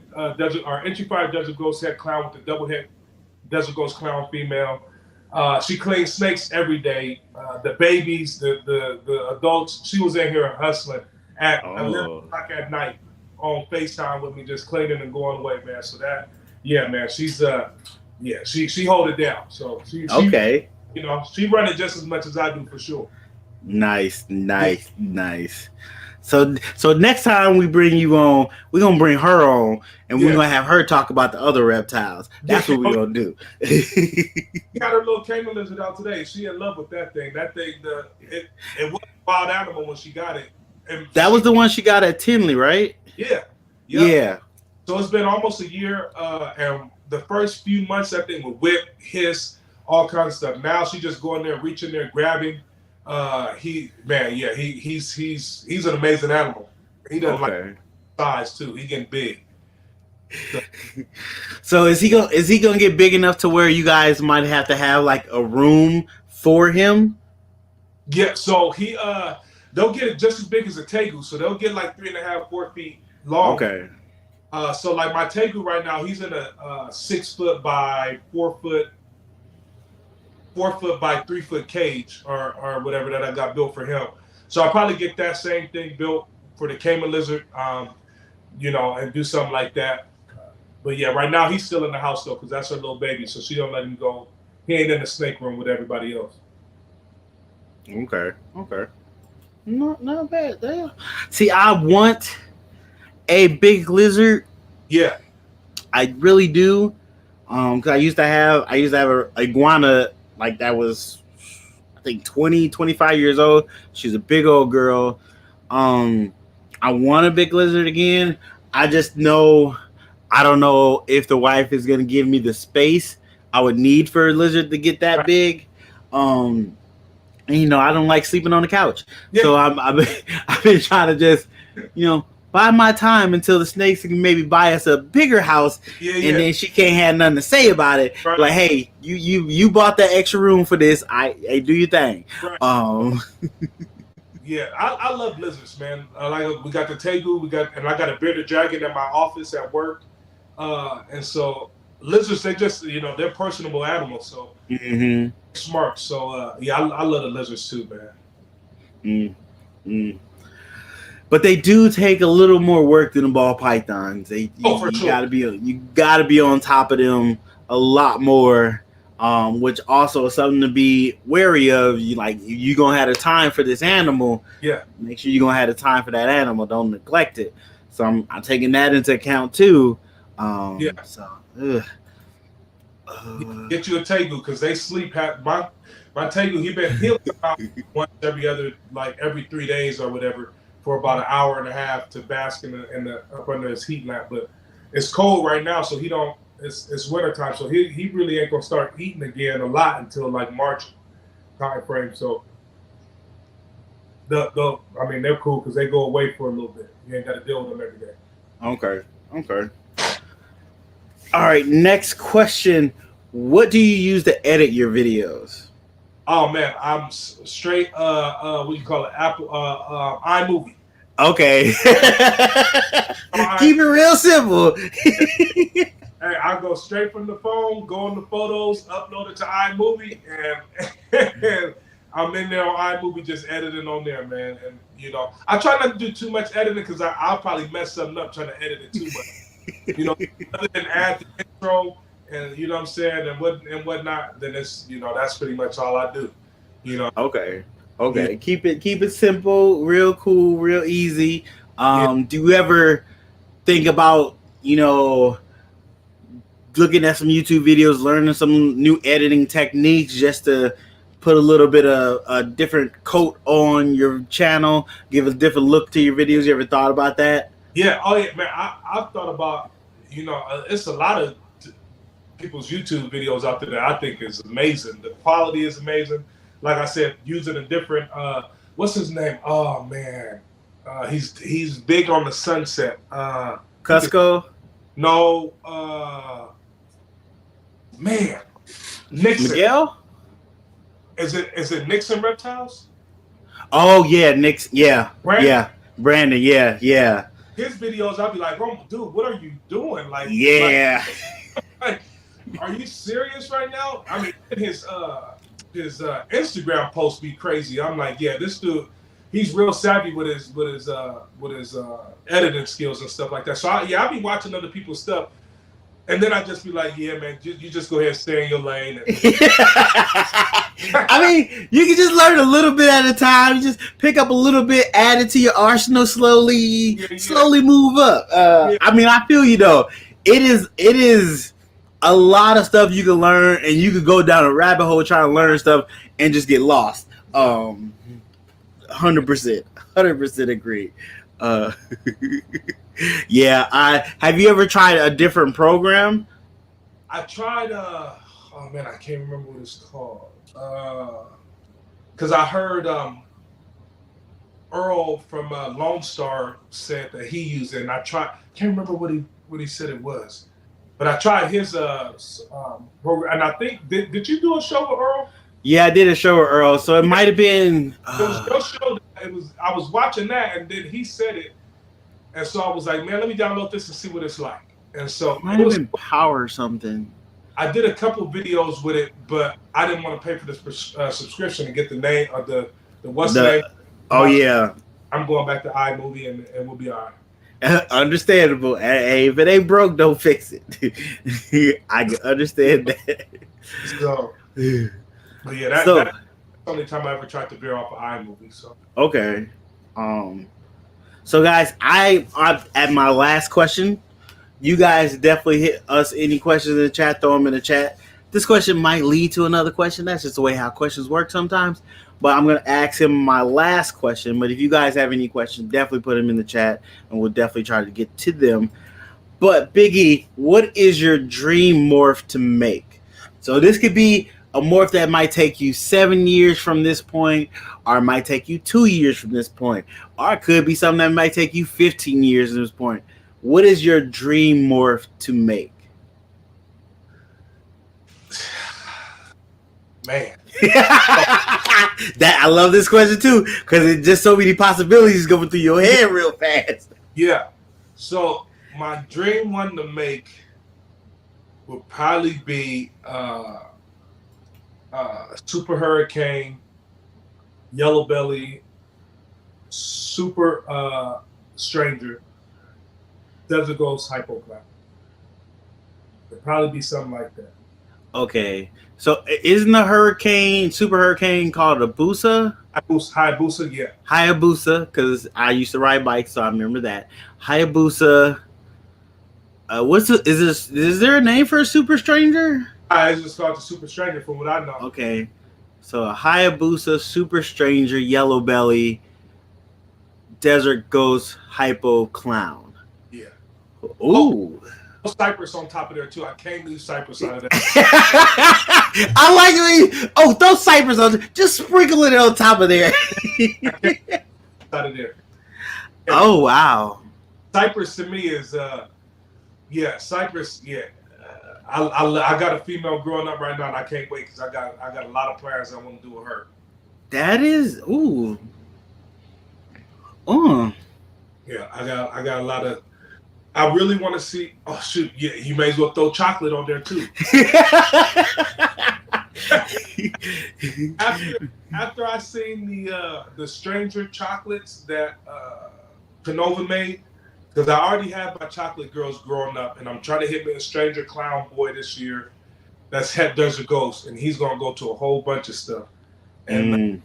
Inchy Fire Desert Ghost head clown with the double head Desert Ghost clown female. She cleans snakes every day. The babies, the adults. She was in here hustling at 11 o'clock at night on FaceTime with me, just cleaning and going away, man. So that, yeah, man, she's she hold it down. So she okay. You know, she run it just as much as I do for sure. Nice. So next time we bring you on, we're gonna bring her on, and we're gonna have her talk about the other reptiles. That's what we're gonna do. She got her little caiman lizard out today. She in love with that thing. That thing, it was a wild animal when she got it. And that was the one she got at Tinley, right? Yeah. Yeah. So it's been almost a year, and the first few months that thing would whip, hiss, all kinds of stuff. Now she just going there, reaching there, grabbing. He's an amazing animal. He doesn't like size too. He getting big. So is he gonna get big enough to where you guys might have to have like a room for him? Yeah. So they'll get it just as big as a tegu. So they'll get like 3.5, 4 feet long. Okay. So like my tegu right now, he's in a 6 foot by 4 foot. 4 foot by 3 foot cage or whatever that I got built for him. So I'll probably get that same thing built for the caiman lizard, and do something like that. But yeah, right now he's still in the house though, because that's her little baby. So she don't let him go. He ain't in the snake room with everybody else. Okay. Not bad. Damn. See, I want a big lizard. Yeah. I really do. Because I used to have an iguana. Like that was, I think 20, 25 years old. She's a big old girl. I want a big lizard again. I don't know if the wife is going to give me the space I would need for a lizard to get that big. And I don't like sleeping on the couch. Yeah. So I've been trying to just, buy my time until the snakes can maybe buy us a bigger house, and then she can't have nothing to say about it. Right. Like, hey, you bought that extra room for this. Hey, do your thing. Right. Yeah, I love lizards, man. We got the tegu, and I got a bearded dragon at my office at work, and so lizards, they just, you know, they're personable animals, so smart. So yeah, I love the lizards too, man. But they do take a little more work than the ball pythons. For you sure. gotta be on top of them a lot more, which also is something to be wary of. You gonna have the time for this animal. Yeah. Make sure you're gonna have the time for that animal. Don't neglect it. So I'm taking that into account too. Yeah. So get you a tegu because they sleep. My tegu, he'll come out once every 3 days or whatever for about an hour and a half to bask in the up under his heat lamp. But it's cold right now, so he don't. It's winter time, so he really ain't gonna start eating again a lot until like March time frame. So I mean they're cool because they go away for a little bit. You ain't got to deal with them every day. Okay. All right. Next question: what do you use to edit your videos? Oh man, I'm straight. What do you call it? Apple iMovie. Okay. Keep it real simple. Hey, I go straight from the phone, go on the photos, upload it to iMovie, and I'm in there on iMovie just editing on there, man. And you know, I try not to do too much editing because I'll probably mess something up trying to edit it too much. You know, other than add the intro and you know what I'm saying and whatnot, then it's that's pretty much all I do. You know. Okay. Yeah. Keep it simple, real cool, real easy. Do you ever think about looking at some YouTube videos, learning some new editing techniques just to put a little bit of a different coat on your channel, give a different look to your videos? You ever thought about that? Yeah. Oh yeah, man. I've thought about it's a lot of people's YouTube videos out there that I think is amazing. The quality is amazing. Like I said, using a different what's his name? Oh man, he's big on the sunset. Cusco? No, man, Nixon. Miguel? Is it Nixon Reptiles? Oh yeah, Nixon. Yeah, Brandon? Yeah, Brandon. Yeah. His videos, I'll be like, oh, dude, what are you doing? Like, yeah. like, are you serious right now? I mean, his Instagram posts be crazy. I'm like, yeah, this dude, he's real savvy with his editing skills and stuff like that. So I be watching other people's stuff, and then I just be like, yeah, man, you just go ahead and stay in your lane. I mean, you can just learn a little bit at a time. You just pick up a little bit, add it to your arsenal slowly, slowly move up. I mean, I feel you though. It is a lot of stuff you can learn, and you could go down a rabbit hole trying to learn stuff and just get lost. 100% agree. Yeah, have you ever tried a different program? I tried oh man, I can't remember what it's called. Because I heard Earl from Lone Star said that he used it, and I can't remember what he said it was. But I tried his program, and I think did you do a show with Earl? Yeah, I did a show with Earl, so it might have been. It was your show. I was watching that, and then he said it, and so I was like, man, let me download this and see what it's like. And so it might have been Power or something. I did a couple videos with it, but I didn't want to pay for this subscription to get the name of the what's the name. Oh yeah, I'm going back to iMovie, and we'll be all right. Understandable. Hey, if it ain't broke, don't fix it. I can understand that. So, but yeah, that's the only time I ever tried to veer off of iMovie. So okay, so guys, I at my last question. You guys definitely hit us any questions in the chat. Throw them in the chat. This question might lead to another question. That's just the way how questions work sometimes. But I'm going to ask him my last question. But if you guys have any questions, definitely put them in the chat, and we'll definitely try to get to them. But Biggie, what is your dream morph to make? So this could be a morph that might take you 7 years from this point, or it might take you 2 years from this point, or it could be something that might take you 15 years from this point. What is your dream morph to make? Man. That I love this question too, because it's just so many possibilities going through your head real fast. Yeah. So my dream one to make would probably be Super Hurricane, Yellow Belly, Super Stranger, Desert Ghost, Hypo Clown. It'd probably be something like that. Okay, so isn't the Super Hurricane called a Busa? Hayabusa, yeah. Hayabusa, because I used to ride bikes, so I remember that. Hayabusa. Is there a name for a Super Stranger? I just called the Super Stranger from what I know. Okay, so a Hayabusa, Super Stranger, Yellow Belly, Desert Ghost, Hypo Clown. Yeah. Ooh. Cypress on top of there too. I can't leave Cypress out of that. I like throw Cypress on. Just sprinkle it on top of there. Out of there. Oh wow. Cypress to me is Cypress. Yeah. I got a female growing up right now, and I can't wait because I got a lot of plans I want to do with her. That is ooh. Yeah, I got a lot of. I really want to see. Oh shoot! Yeah, you may as well throw chocolate on there too. after I seen the Stranger chocolates that Canova made, because I already have my chocolate girls growing up, and I'm trying to hit me a Stranger Clown boy this year. That's Het Desert Ghost, and he's gonna go to a whole bunch of stuff. And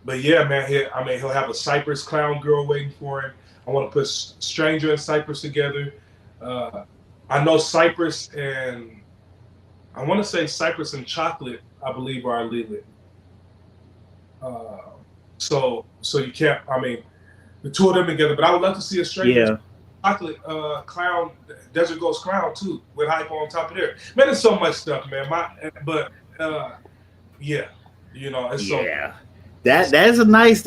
but yeah, man, he'll have a Cypress Clown girl waiting for him. I want to put Stranger and Cypress together. I know Cypress and I want to say Cypress and Chocolate, I believe, are illegal. So you can't. I mean, the two of them together. But I would love to see a Stranger Chocolate Clown, Desert Ghost Clown too, with Hypo on top of there. Man, there's so much stuff, man. It's so. Yeah. That's a nice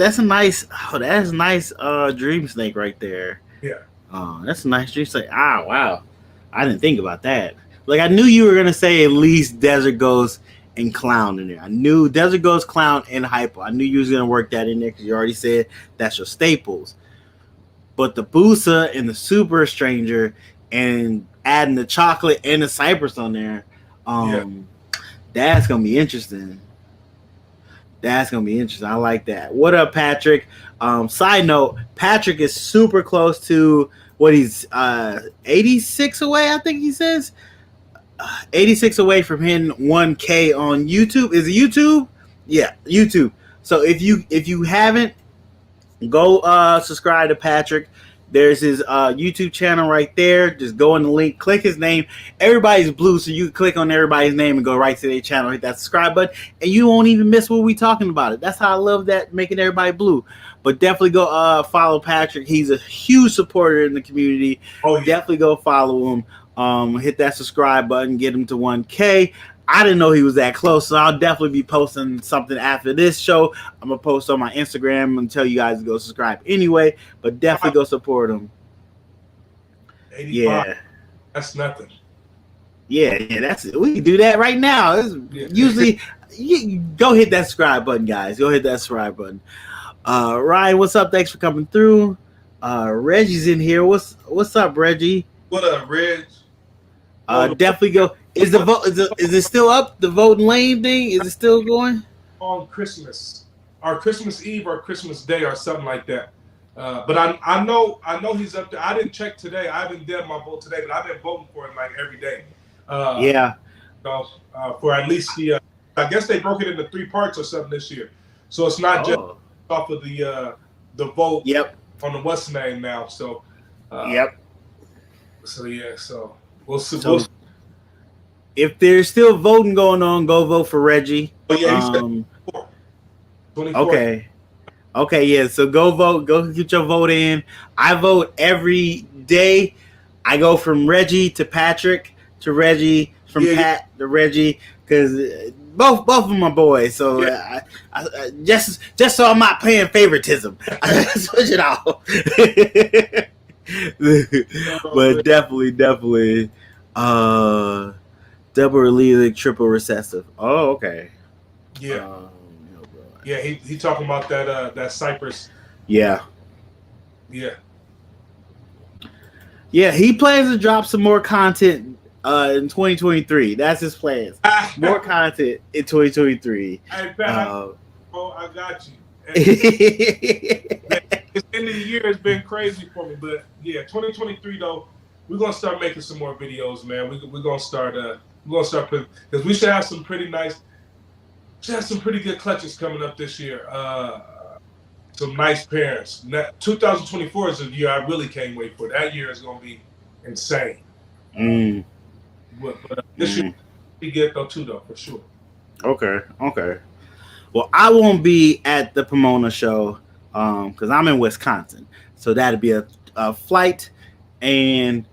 dream snake right there. Yeah. Oh, that's a nice dream snake. Ah, wow. I didn't think about that. Like I knew you were gonna say at least Desert Ghost and Clown in there. I knew Desert Ghost, Clown, and Hypo. I knew you was gonna work that in there because you already said that's your staples. But the Busa and the Super Stranger and adding the chocolate and the Cypress on there, that's gonna be interesting. That's going to be interesting. I like that. What up, Patrick? Side note, Patrick is super close to what he's 86 away, I think he says. 86 away from hitting 1K on YouTube. Is it YouTube? Yeah, YouTube. So if you haven't, go subscribe to Patrick. There's his YouTube channel right there. Just go on the link, click his name. Everybody's blue, so you can click on everybody's name and go right to their channel, hit that subscribe button, and you won't even miss what we talking about. It. That's how I love that, making everybody blue. But definitely go follow Patrick. He's a huge supporter in the community. Oh, yeah. Definitely go follow him. Hit that subscribe button, get him to 1K. I didn't know he was that close, so I'll definitely be posting something after this show. I'm going to post on my Instagram and tell you guys to go subscribe anyway, but definitely go support him. 85. Yeah. That's nothing. Yeah, we can do that right now. Usually, go hit that subscribe button, guys. Go hit that subscribe button. Ryan, what's up? Thanks for coming through. Reggie's in here. What's up, Reggie? What up, Reg? Definitely go. Is the vote? Is it still up? The voting lane thing? Is it still going? On Christmas, or Christmas Eve, or Christmas Day, or something like that. But I know he's up there. I didn't check today. I haven't done my vote today, but I've been voting for him like every day. For at least the. I guess they broke it into 3 parts or something this year, so it's not just off of the vote. Yep. On the what's name now. So. Yep. So yeah. So we'll see. If there's still voting going on, go vote for Reggie. Oh yeah, 24. Okay, yeah. So go vote. Go get your vote in. I vote every day. I go from Reggie to Patrick to Reggie, from Pat to Reggie, because both of them are boys. So I just so I'm not playing favoritism, I switch it off. But definitely. Double allelic, triple recessive. Oh, okay. Yeah. Yeah, he talking about that Cypress. Yeah. Yeah. Yeah, he plans to drop some more content in 2023. That's his plans. More content in 2023. Hey, Pat, I got you. This end of the year has been crazy for me, but yeah, 2023 though, we're gonna start making some more videos, man. We're gonna start putting, because we should have some pretty good clutches coming up this year. Some nice pairs. 2024 is the year I really can't wait for. That year is gonna be insane. But this year we get though too though for sure. Okay. Well, I won't be at the Pomona show because I'm in Wisconsin, so that'll be a flight, and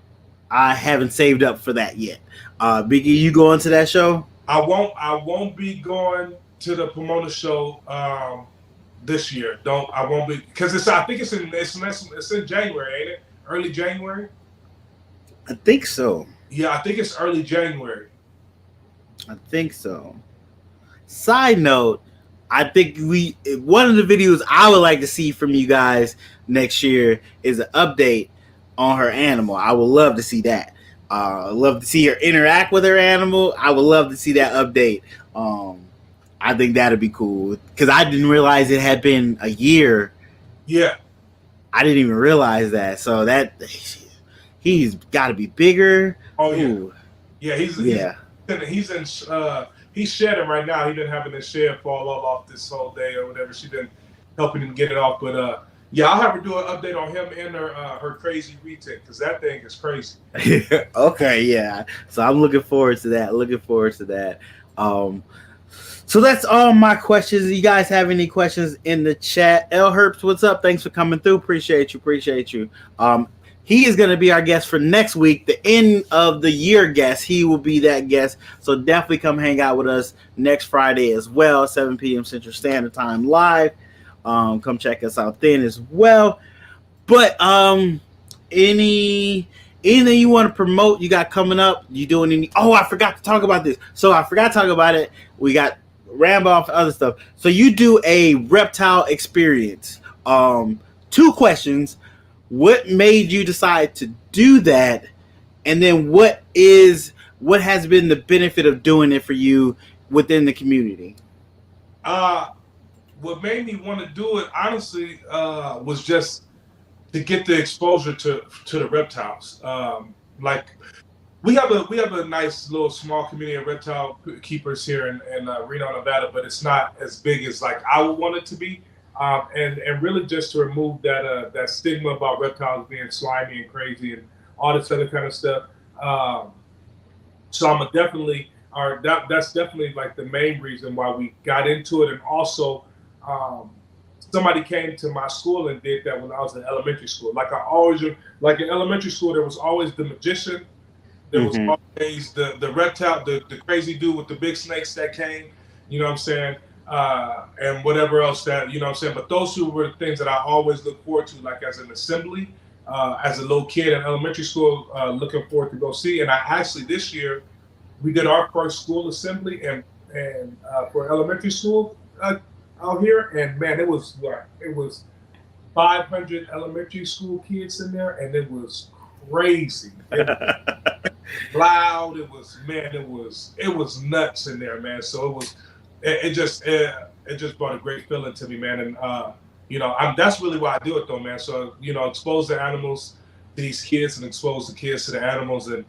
I haven't saved up for that yet. Biggie, you going to that show? I won't be going to the Pomona show this year. I won't be, because I think it's in January, ain't it? Early January. I think so. Yeah, I think it's early January. I think so. Side note, I think one of the videos I would like to see from you guys next year is an update on her animal. I would love to see that. Love to see her interact with her animal. I would love to see that update. I think that'd be cool because I didn't realize it had been a year. Yeah, I didn't even realize that. So that he's got to be bigger. Oh yeah, Ooh. He's shedding right now. He been having his shed fall all off this whole day or whatever. She been helping him get it off. But yeah, I'll have her do an update on him and her crazy retake because that thing is crazy. Okay, yeah. So I'm looking forward to that. So that's all my questions. You guys have any questions in the chat? L Herps, what's up? Thanks for coming through. Appreciate you. He is going to be our guest for next week, the end of the year guest. He will be that guest. So definitely come hang out with us next Friday as well, 7 p.m. Central Standard Time live. Come check us out then as well. But anything you want to promote you got coming up? You doing any? Oh, I forgot to talk about this. So I forgot to talk about it. We got ramble off other stuff. So you do a reptile experience. 2 questions. What made you decide to do that? And then what has been the benefit of doing it for you within the community? What made me want to do it, honestly, was just to get the exposure to the reptiles. Like we have a nice little small community of reptile keepers here in Reno, Nevada, but it's not as big as like I would want it to be. And really just to remove that stigma about reptiles being slimy and crazy and all this other kind of stuff. So that's definitely like the main reason why we got into it. And also, somebody came to my school and did that when I was in elementary school. Like in elementary school, there was always the magician. There was always the reptile, the crazy dude with the big snakes that came. You know what I'm saying? And whatever else that, you know what I'm saying? But those two were the things that I always look forward to, like as an assembly, as a little kid in elementary school, looking forward to go see. And I actually, this year, we did our first school assembly and for elementary school out here. And man, it was 500 elementary school kids in there, and it was crazy. It was loud. It was nuts in there, man. So it just brought a great feeling to me, man. And that's really why I do it though, man. So, expose the animals to these kids and expose the kids to the animals and,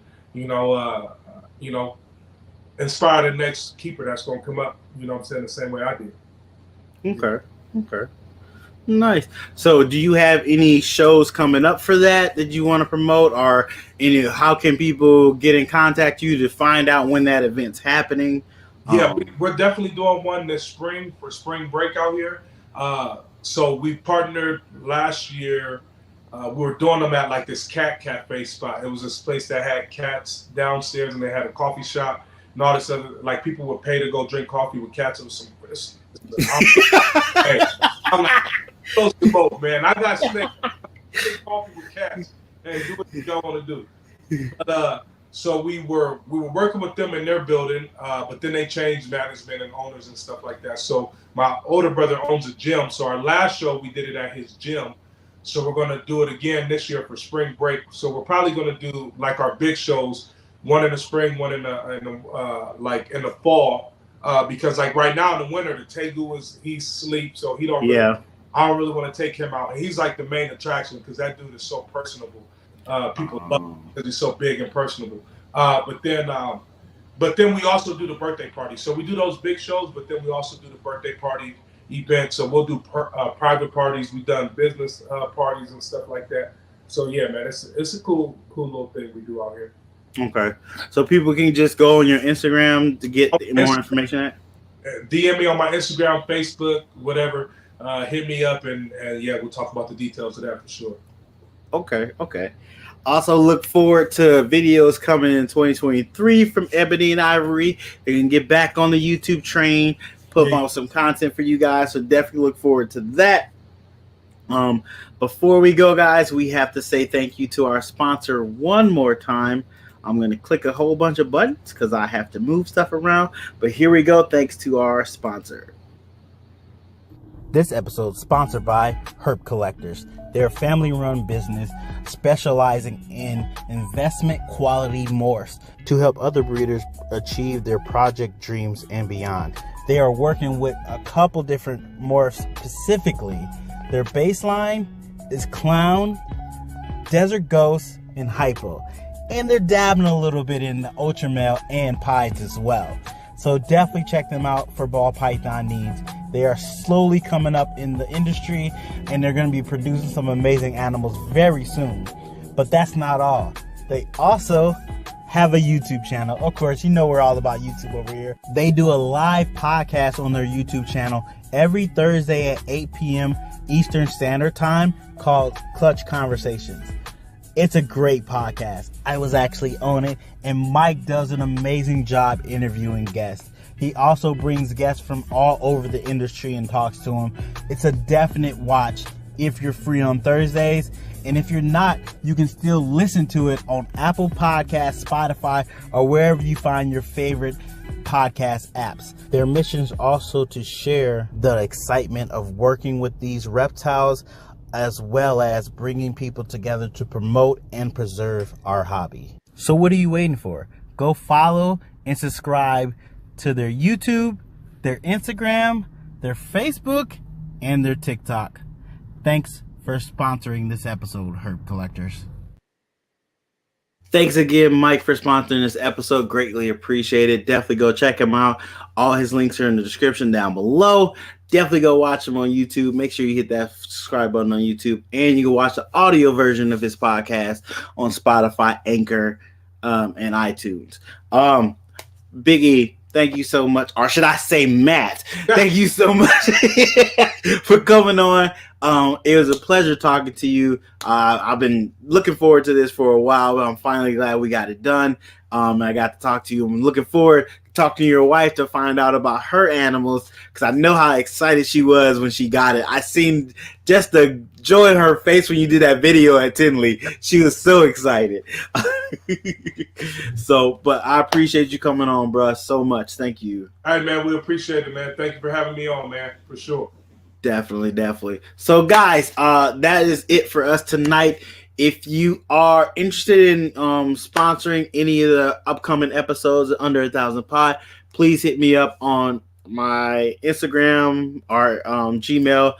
inspire the next keeper that's going to come up, the same way I did. Okay. Nice. So do you have any shows coming up for that you want to promote, or how can people get in contact with you to find out when that event's happening? Yeah, we're definitely doing one this spring for spring break out here. So we partnered last year. We were doing them at like this cat cafe spot. It was this place that had cats downstairs, and they had a coffee shop and all this other. Like people would pay to go drink coffee with cats. It was hey, I'm like, close to both, man. I got snakes. Drink coffee with cats and do what you don't want to do. But, so we were working with them in their building, but then they changed management and owners and stuff like that. So my older brother owns a gym. So our last show, we did it at his gym. So we're going to do it again this year for spring break. So we're probably going to do like our big shows one in the spring, one in the like in the fall. Because like right now in the winter, the tegu he sleeps, so he don't really. I don't really want to take him out. And he's like the main attraction because that dude is so personable. People love him because he's so big and personable. But then we also do the birthday party. So we do those big shows, but then we also do the birthday party events. So we'll do private parties. We've done business parties and stuff like that. So yeah, man, it's a cool little thing we do out here. Okay, so people can just go on your Instagram to get more information. DM me on my Instagram, Facebook, whatever. Hit me up and yeah, we'll talk about the details of that for sure. Okay. Also, look forward to videos coming in 2023 from Ebony and Ivory. They can get back on the YouTube train, put on some content for you guys. So definitely look forward to that. Before we go, guys, we have to say thank you to our sponsor one more time. I'm going to click a whole bunch of buttons because I have to move stuff around. But here we go. Thanks to our sponsor. This episode is sponsored by Herp Collectors. They're a family-run business specializing in investment quality morphs to help other breeders achieve their project dreams and beyond. They are working with a couple different morphs specifically. Their baseline is Clown, Desert Ghost, and Hypo. And they're dabbing a little bit in the Ultra Male and Pieds as well. So definitely check them out for ball python needs. They are slowly coming up in the industry and they're going to be producing some amazing animals very soon. But that's not all. They also have a YouTube channel. Of course, you know we're all about YouTube over here. They do a live podcast on their YouTube channel every Thursday at 8 p.m. Eastern Standard Time called Clutch Conversations. It's a great podcast. I was actually on it, and Mike does an amazing job interviewing guests. He also brings guests from all over the industry and talks to them. It's a definite watch if you're free on Thursdays. And if you're not, you can still listen to it on Apple Podcasts, Spotify, or wherever you find your favorite podcast apps. Their mission is also to share the excitement of working with these reptiles, as well as bringing people together to promote and preserve our hobby. So what are you waiting for? Go follow and subscribe to their YouTube, their Instagram, their Facebook, and their TikTok. Thanks for sponsoring this episode, Herp Collectors. Thanks again, Mike, for sponsoring this episode. Greatly appreciated. Definitely go check him out. All his links are in the description down below. Definitely go watch him on YouTube. Make sure you hit that subscribe button on YouTube. And you can watch the audio version of his podcast on Spotify, Anchor, and iTunes. Biggie, thank you so much. Or should I say Matt? Thank you so much for coming on. It was a pleasure talking to you. I've been looking forward to this for a while, but I'm finally glad we got it done. I got to talk to you. I'm looking forward to talking to your wife to find out about her animals, because I know how excited she was when she got it. I seen just the joy in her face when you did that video at Tinley. She was so excited. But I appreciate you coming on, bro, so much. Thank you. All right, man. We appreciate it, man. Thank you for having me on, man, for sure. Definitely. So, guys, that is it for us tonight. If you are interested in sponsoring any of the upcoming episodes of Under 1,000 Pod, please hit me up on my Instagram or Gmail,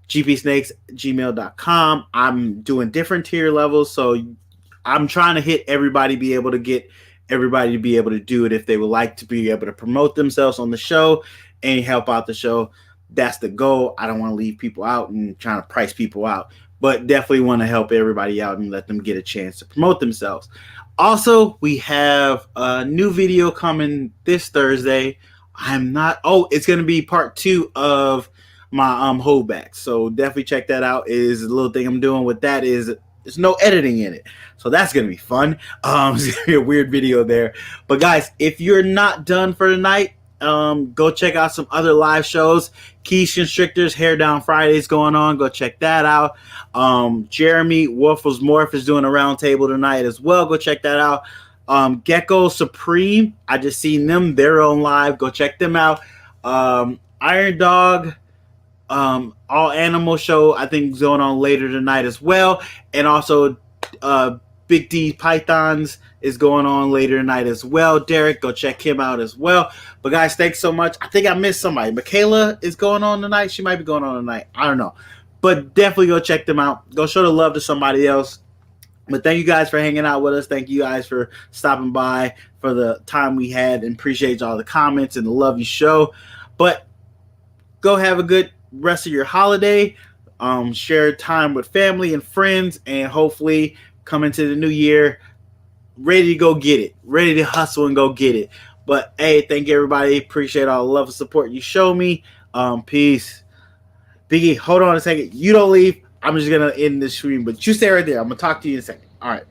gpsnakes@gmail.com. I'm doing different tier levels, so I'm trying to hit everybody, be able to get everybody to be able to do it if they would like to be able to promote themselves on the show and help out the show. That's the goal. I don't want to leave people out and trying to price people out, but definitely want to help everybody out and let them get a chance to promote themselves. Also, we have a new video coming this Thursday. It's going to be part 2 of my holdback. So definitely check that out. Is a little thing I'm doing with that is there's no editing in it. So that's going to be fun. It's going to be a weird video there. But guys, if you're not done for tonight, go check out some other live shows. Keys Constrictors Hair Down Fridays going on. Go check that out. Jeremy Wolf's Morph is doing a round table tonight as well. Go check that out. Gecko Supreme, I just seen them. They're on live. Go check them out. Iron Dog, All Animal Show, I think, is going on later tonight as well. And also Big D Pythons is going on later tonight as well. Derek, go check him out as well. But guys, thanks so much. I think I missed somebody. Michaela is going on tonight. She might be going on tonight. I don't know. But definitely go check them out. Go show the love to somebody else. But thank you guys for hanging out with us. Thank you guys for stopping by for the time we had, and appreciate all the comments and the love you show. But go have a good rest of your holiday. Share time with family and friends, and hopefully come into the new year ready to go get it, ready to hustle and go get it. But hey, thank you everybody. Appreciate all the love and support you show me. Peace. Biggie, hold on a second. You don't leave. I'm just gonna end this stream, but you stay right there. I'm gonna talk to you in a second. All right.